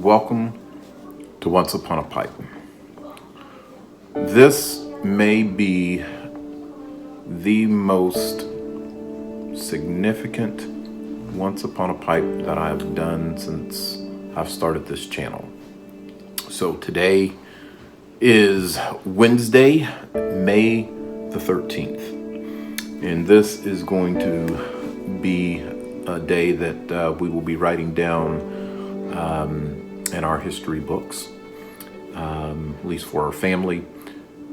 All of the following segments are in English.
welcome to Once Upon a Pipe. This may be the most significant Once Upon a Pipe that I've done since I've started this channel. So today is Wednesday, May the 13th. And this is going to be a day that we will be writing down in our history books, at least for our family.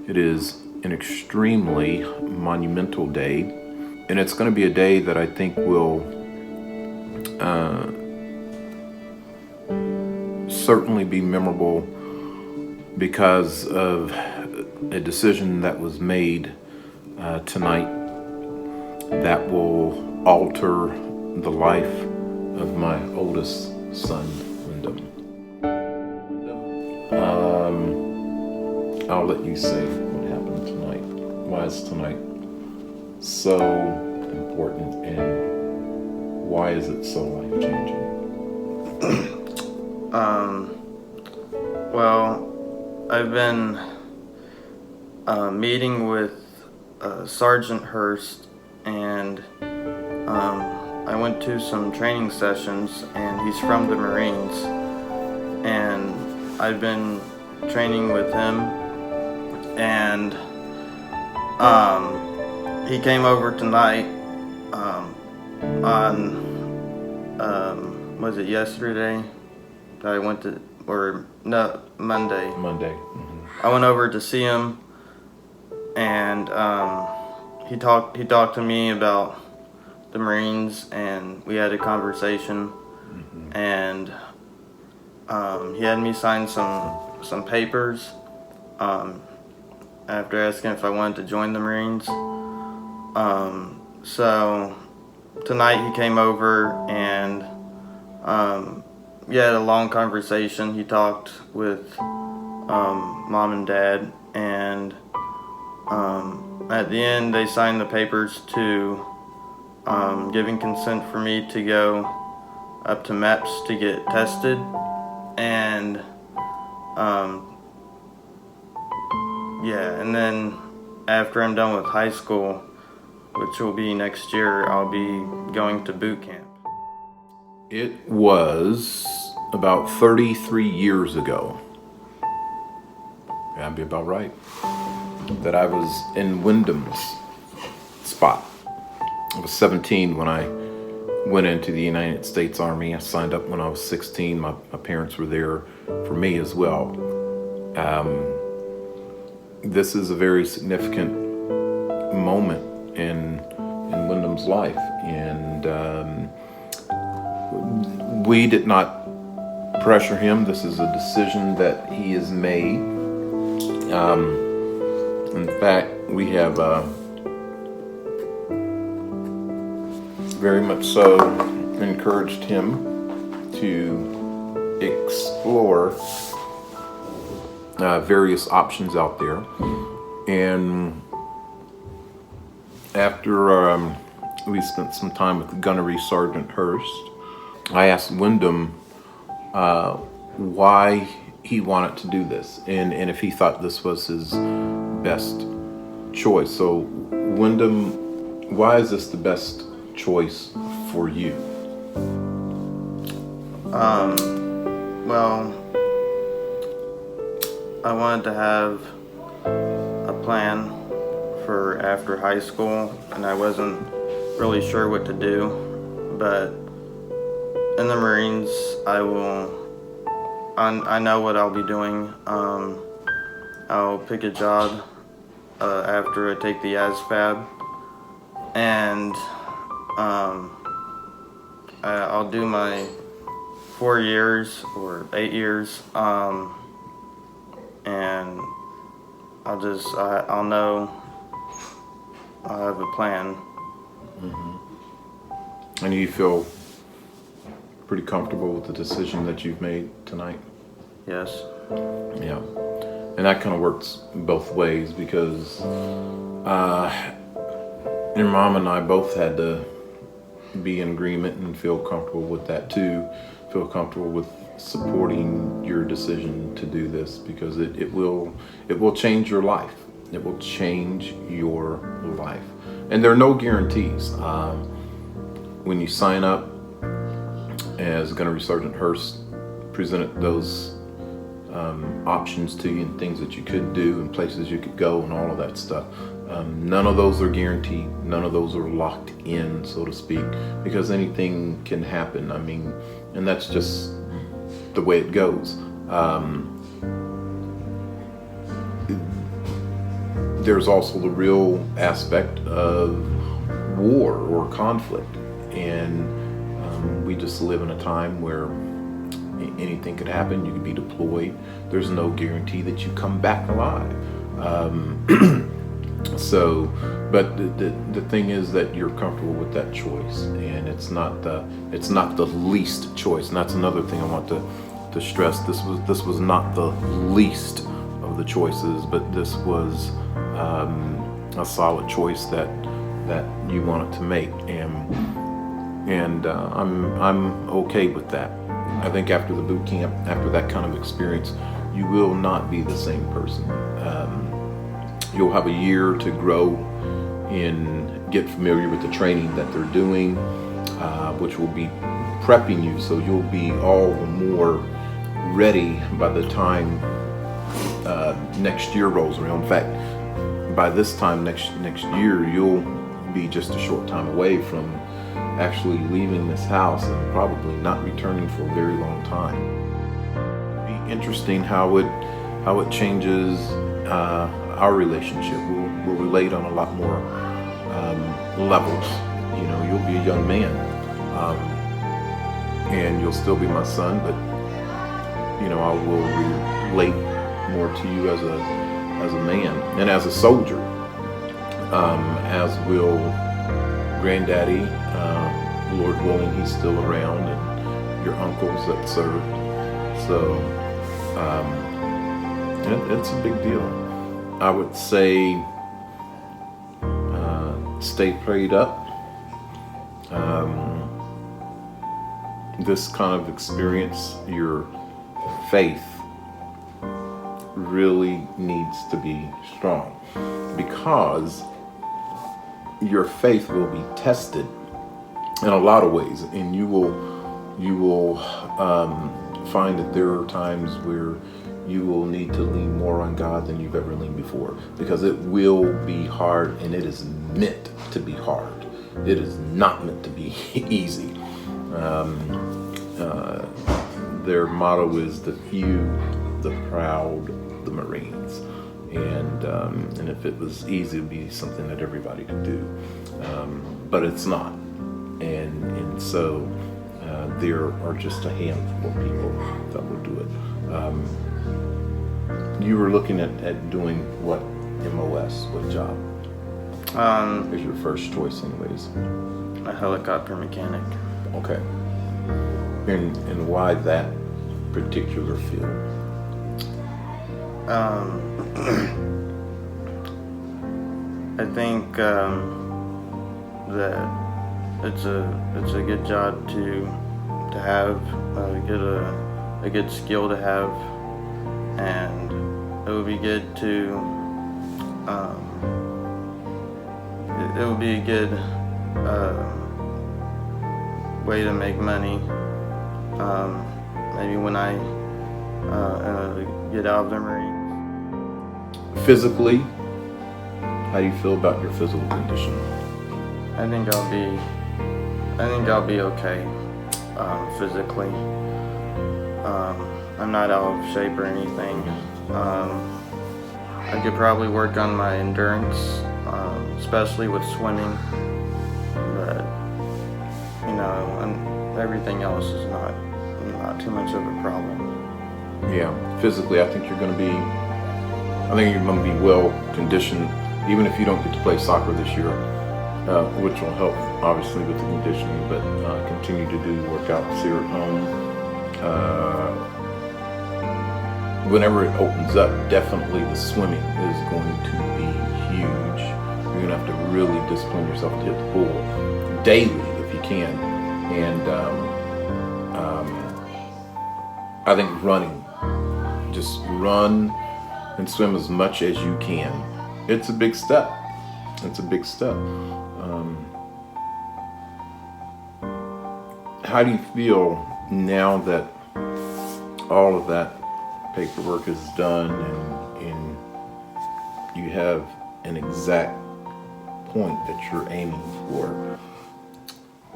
It is an extremely monumental day, and it's going to be a day that I think will certainly be memorable because of a decision that was made tonight that will alter the life of my oldest son, Wyndham. I'll let you say what happened tonight. Why is tonight so important, and why is it so life-changing? Well, I've been meeting with Sergeant Hurst, and I went to some training sessions, and he's from the Marines, and I've been training with him, and he came over tonight on was it yesterday that I went to, or no, Monday. I went over to see him, and he talked to me about the Marines, and we had a conversation, and he had me sign some papers after asking if I wanted to join the Marines. So tonight he came over, and we had a long conversation. He talked with Mom and Dad, and at the end they signed the papers to giving consent for me to go up to MEPS to get tested, and and then after I'm done with high school, which will be next year, I'll be going to boot camp. It was about 33 years ago, that'd be about right, that I was in Wyndham's spot. I was 17 when I went into the United States Army. I signed up when I was 16. My parents were there for me as well. This is a very significant moment in Wyndham's life, and we did not pressure him. This is a decision that he has made. In fact, we have very much so encouraged him to explore various options out there. And after we spent some time with Gunnery Sergeant Hurst, I asked Wyndham why he wanted to do this, and if he thought this was his best choice. So, Wyndham, why is this the best choice for you? Well, I wanted to have a plan for after high school, and I wasn't really sure what to do, but in the Marines, I know what I'll be doing. I'll pick a job after I take the ASVAB, and I'll do my 4 years or 8 years, and I'll know I'll have a plan. And you feel pretty comfortable with the decision that you've made tonight? Yes. Yeah. And that kind of works both ways, because your mom and I both had to be in agreement and feel comfortable with that too. Feel comfortable with supporting your decision to do this, because it will change your life. It will change your life. And there are no guarantees. When you sign up, as Gunnery Sergeant Hurst presented those options to you, and things that you could do and places you could go and all of that stuff, none of those are guaranteed. None of those are locked in, so to speak, because anything can happen. I mean, and that's just the way it goes. There's also the real aspect of war or conflict, and we just live in a time where anything could happen. You could be deployed. There's no guarantee that you come back alive. So, but the thing is that you're comfortable with that choice, and it's not the least choice. And that's another thing I want to stress. This was not the least of the choices, but this was a solid choice that you wanted to make, and I'm okay with that. I think after the boot camp, after that kind of experience, you will not be the same person. You'll have a year to grow and get familiar with the training that they're doing, which will be prepping you, so you'll be all the more ready by the time next year rolls around. In fact, by this time next year, you'll be just a short time away from actually leaving this house and probably not returning for a very long time. It'll be interesting how it changes our relationship. We'll relate on a lot more levels. You know, you'll be a young man, and you'll still be my son, but you know, I will relate more to you as a man and as a soldier, as will Granddaddy. Lord willing, he's still around, and your uncles that served. So it's a big deal. I would say stay prayed up. This kind of experience, your faith really needs to be strong, because your faith will be tested in a lot of ways, and you will find that there are times where you will need to lean more on God than you've ever leaned before, because it will be hard, and it is meant to be hard. It is not meant to be easy. Their motto is the few, the proud, the Marines. And if it was easy, it'd be something that everybody could do. But it's not. And so there are just a handful of people that will do it. You were looking at doing what MOS, what job? Is your first choice anyways? A helicopter mechanic. Okay. And why that particular field? I think that it's a good job to have, a good skill to have, and it would be good to it would be a good way to make money. Maybe when I get out of the Marines. Physically, how do you feel about your physical condition? I think I'll be okay physically. I'm not out of shape or anything. I could probably work on my endurance, especially with swimming. But you know, and everything else is not too much of a problem. Yeah, physically, I think you're going to be well conditioned, even if you don't get to play soccer this year, which will help obviously with the conditioning. But continue to do workouts here at home. Whenever it opens up, definitely the swimming is going to be huge. You're going to have to really discipline yourself to hit the pool daily if you can. And I think running, just run and swim as much as you can. It's a big step. It's a big step. How do you feel now that all of that paperwork is done and you have an exact point that you're aiming for?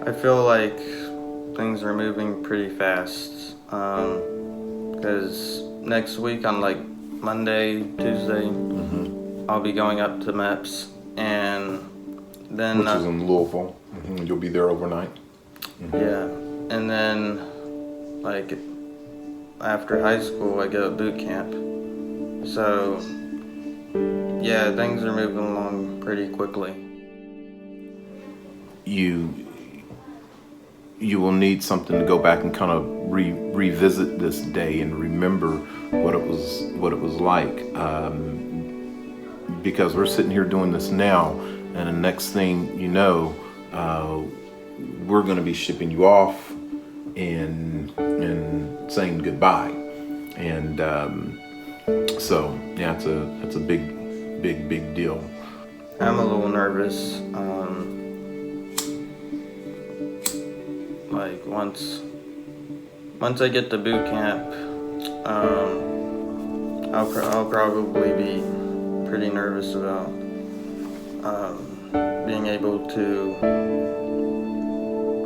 I feel like things are moving pretty fast. Because next week on like Monday, Tuesday, I'll be going up to MEPS, and then Which is in Louisville. You'll be there overnight. yeah, and then like after high school, I go to boot camp. So yeah, things are moving along pretty quickly. You will need something to go back and kind of revisit this day and remember what it was like, because we're sitting here doing this now, and the next thing you know, we're going to be shipping you off and saying goodbye. And so yeah, it's a big deal. I'm a little nervous. Like once I get to boot camp, I'll probably be pretty nervous about being able to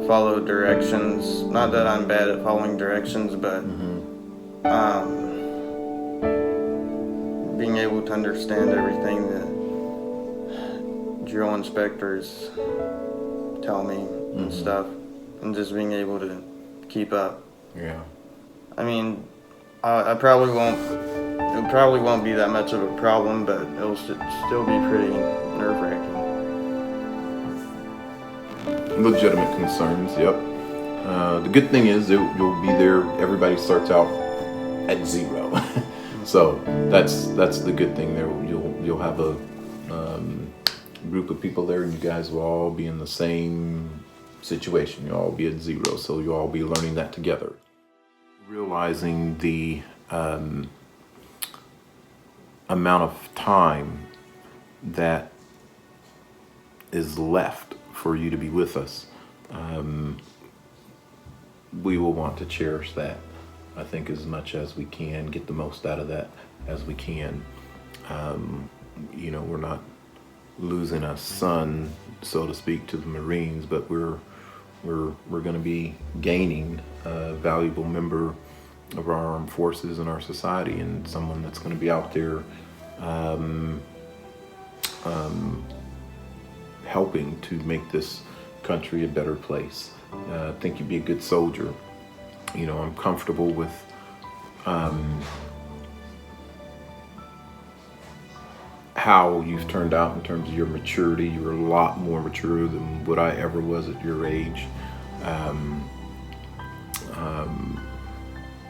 follow directions. Not that I'm bad at following directions, but being able to understand everything that drill inspectors tell me and stuff, and just being able to keep up. Yeah. I mean, I probably won't. It probably won't be that much of a problem, but it'll still be pretty nerve-wracking. Legitimate concerns. Yep. The good thing is you'll be there. Everybody starts out at 0, so that's the good thing. There you'll have a group of people there, and you guys will all be in the same situation. You'll all be at 0, so you'll all be learning that together. Realizing the amount of time that is left for you to be with us, we will want to cherish that, I think, as much as we can, get the most out of that as we can. We're not losing a son, so to speak, to the Marines, but we're going to be gaining a valuable member of our armed forces and our society, and someone that's going to be out there helping to make this country a better place. I think you'd be a good soldier. I'm comfortable with how you've turned out in terms of your maturity. You're a lot more mature than what I ever was at your age.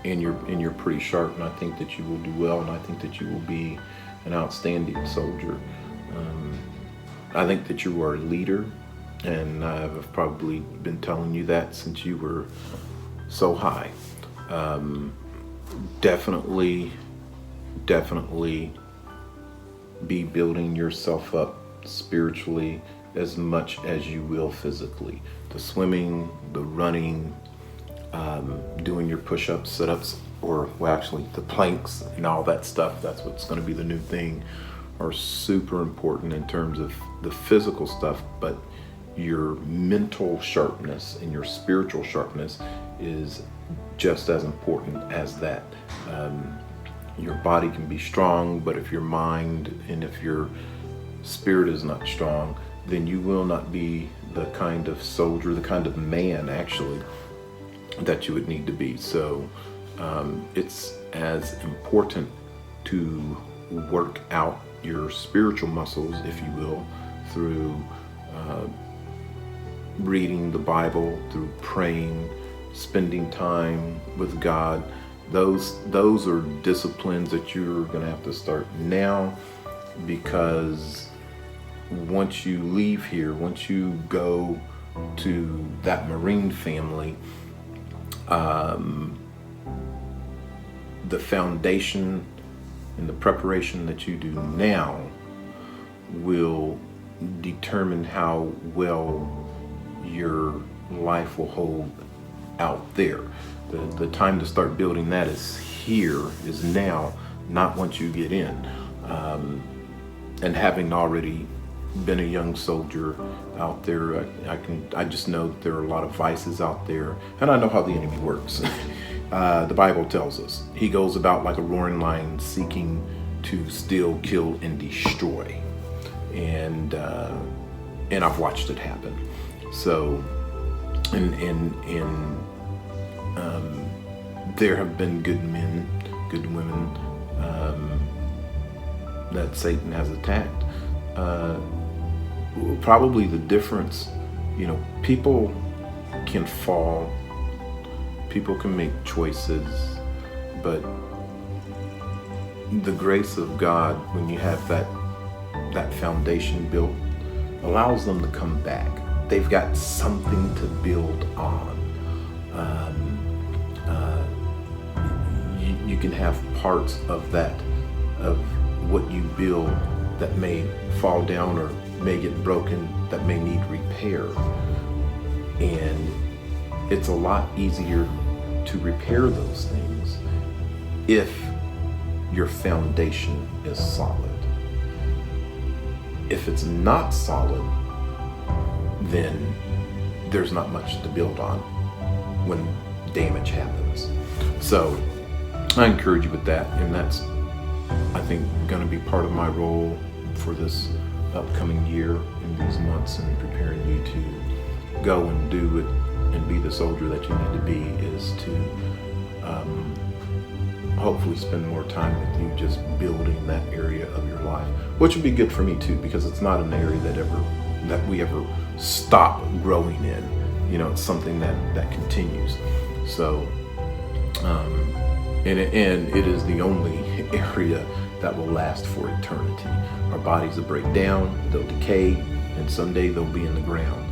And you're pretty sharp, and I think that you will do well, and I think that you will be an outstanding soldier. I think that you are a leader, and I've probably been telling you that since you were so high. Definitely be building yourself up spiritually as much as you will physically. The swimming, the running, doing your push-ups, sit-ups, actually the planks and all that stuff, that's what's going to be the new thing, are super important in terms of the physical stuff, but your mental sharpness and your spiritual sharpness is just as important as that. Your body can be strong, but if your mind and if your spirit is not strong, then you will not be the kind of soldier, the kind of man actually that you would need to be. So it's as important to work out your spiritual muscles, if you will, through reading the Bible, through praying, spending time with God. Those are disciplines that you're going to have to start now, because once you leave here, once you go to that Marine family, the foundation and the preparation that you do now will determine how well your life will hold out there. The time to start building that is now, not once you get in. And having already been a young soldier out there, I just know that there are a lot of vices out there, and I know how the enemy works. The Bible tells us he goes about like a roaring lion, seeking to steal, kill, and destroy. And I've watched it happen. So, and there have been good men, good women that Satan has attacked. Probably the difference, people can fall, people can make choices, but the grace of God, when you have that foundation built, allows them to come back. They've got something to build on. You can have parts of that, of what you build, that may fall down or may get broken, that may need repair. And it's a lot easier to repair those things if your foundation is solid. If it's not solid, then there's not much to build on when damage happens. So I encourage you with that, and that's, I think, going to be part of my role for this upcoming year in these months, and preparing you to go and do it and be the soldier that you need to be, is to hopefully spend more time with you just building that area of your life, which would be good for me too, because it's not an area that we ever stop growing in. It's something that continues. So and it is the only area that will last for eternity. Our bodies will break down, they'll decay, and someday they'll be in the ground.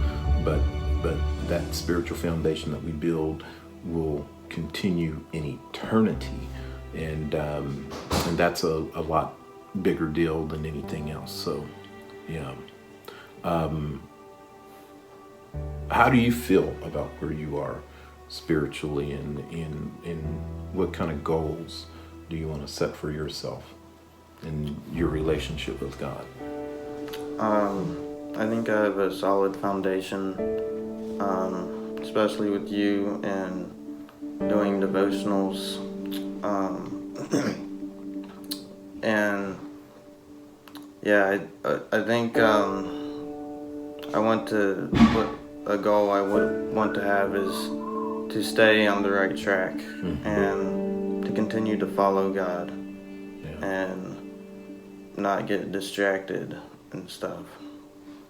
But that spiritual foundation that we build will continue in eternity, and that's a lot bigger deal than anything else. So, yeah. How do you feel about where you are spiritually, and what kind of goals do you want to set for yourself in your relationship with God? I think I have a solid foundation, especially with you and doing devotionals. And yeah, I think I want to put a goal I would want to have is to stay on the right track, and to continue to follow God, and not get distracted and stuff.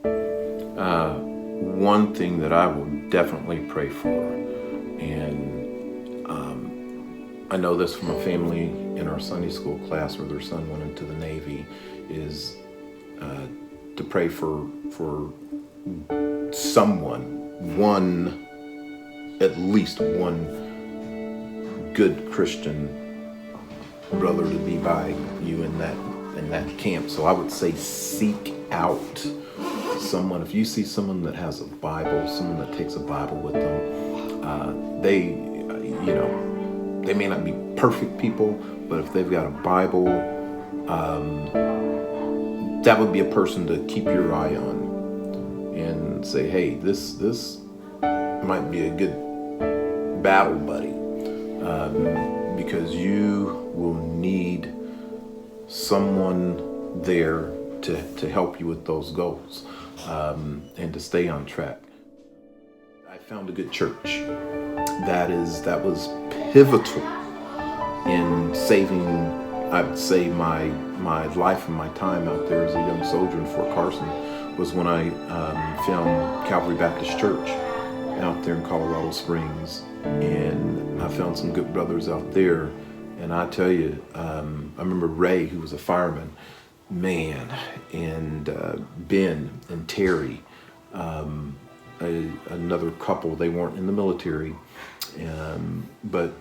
One thing that I will definitely pray for, and I know this from a family in our Sunday school class where their son went into the Navy, is to pray for someone, at least one good Christian brother to be by you in that camp. So I would say seek out someone. If you see someone that has a Bible, someone that takes a Bible with them, they may not be perfect people, but if they've got a Bible, that would be a person to keep your eye on and say, hey, this might be a good battle buddy, because you will need someone there to help you with those goals, and to stay on track. I found a good church that was pivotal in saving, I would say, my life and my time out there as a young soldier in Fort Carson, was when I found Calvary Baptist Church out there in Colorado Springs, and I found some good brothers out there. And I tell you, I remember Ray, who was a fireman, man, and Ben and Terry, another couple. They weren't in the military, but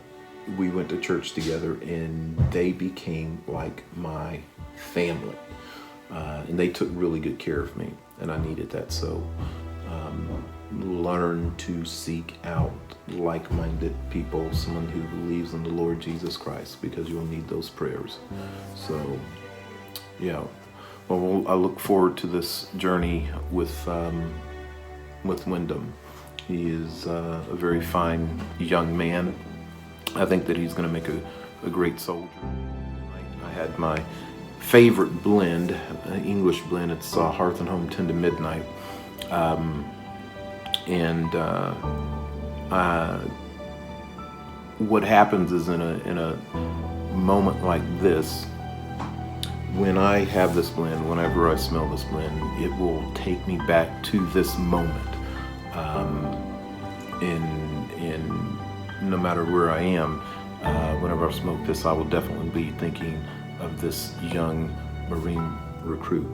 we went to church together, and they became like my family. And they took really good care of me, and I needed that. So learn to seek out like-minded people, someone who believes in the Lord Jesus Christ, because you'll need those prayers. So yeah, well, I look forward to this journey with Wyndham. He is a very fine young man. I think that he's going to make a great soldier. I had my favorite blend, English blend. It's Hearth and Home 10 to Midnight. What happens is in a moment like this, when I have this blend, whenever I smell this blend, it will take me back to this moment. In no matter where I am, whenever I smoke this, I will definitely be thinking of this young Marine recruit,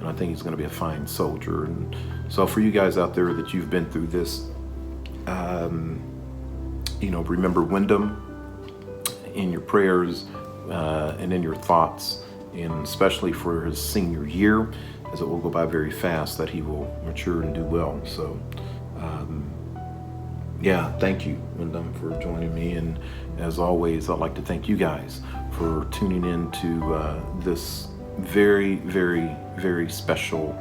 and I think he's going to be a fine soldier. And so, for you guys out there that you've been through this, remember Wyndham in your prayers and in your thoughts, and especially for his senior year, as it will go by very fast, that he will mature and do well. So, thank you, Wyndham, for joining me. And as always, I'd like to thank you guys for tuning in to this very, very, very special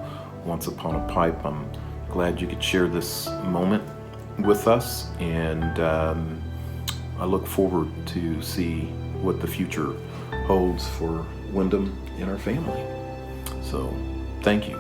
Once Upon a Pipe. I'm glad you could share this moment with us, and I look forward to see what the future holds for Wyndham and our family. So, thank you.